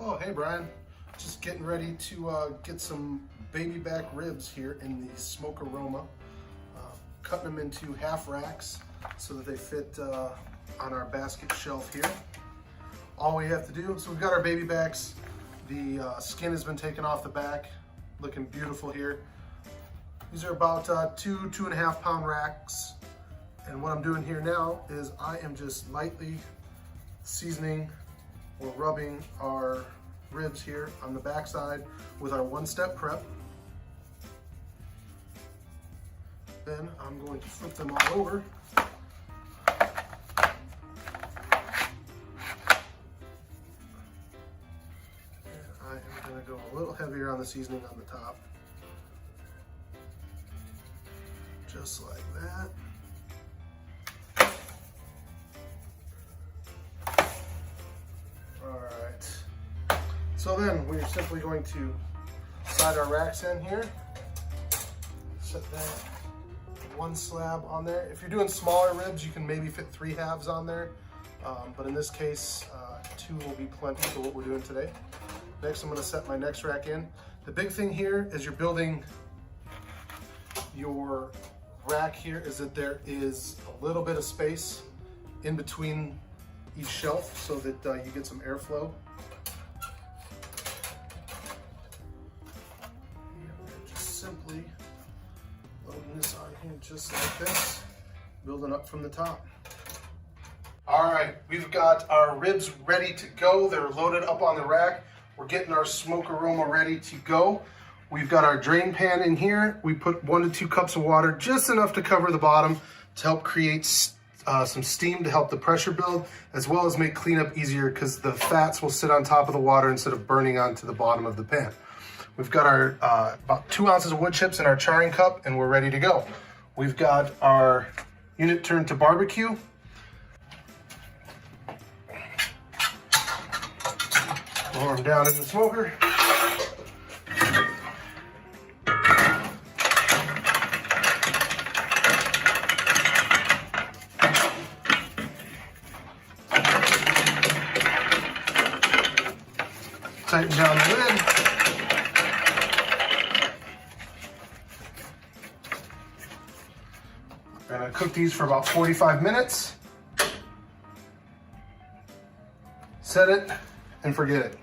Oh, hey Brian. Just getting ready to get some baby back ribs here in the Smokaroma. Cutting them into half racks so that they fit on our basket shelf here. All we have to do, so we've got our baby backs. The skin has been taken off the back, looking beautiful here. These are about 2.5 pound racks. And what I'm doing here now is I am just lightly seasoning or rubbing our ribs here on the backside with our one-step prep. Then I'm going to flip them all over. And I am going to go a little heavier on the seasoning on the top. Just like that. So then we're simply going to slide our racks in here. Set that one slab on there. If you're doing smaller ribs, you can maybe fit 3 halves on there. But in this case, 2 will be plenty for what we're doing today. Next, I'm gonna set my next rack in. The big thing here as you're building your rack here is that there is a little bit of space in between each shelf so that you get some airflow. Simply loading this on here just like this, building up from the top. All right, we've got our ribs ready to go. They're loaded up on the rack. We're getting our Smokaroma ready to go. We've got our drain pan in here. We put 1 to 2 cups of water, just enough to cover the bottom to help create some steam to help the pressure build, as well as make cleanup easier because the fats will sit on top of the water instead of burning onto the bottom of the pan. We've got our about 2 ounces of wood chips in our charring cup, and we're ready to go. We've got our unit turned to barbecue. Lower them down in the smoker. Tighten down the lid. I'm gonna cook these for about 45 minutes. Set it and forget it.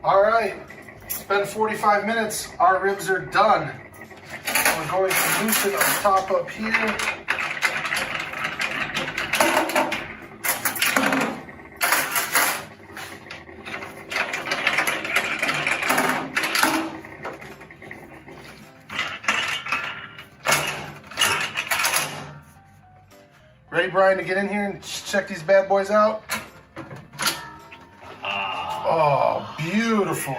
All right, it's been 45 minutes. Our ribs are done. We're going to loosen the top up here. Ready, Brian, to get in here and check these bad boys out? Oh, beautiful.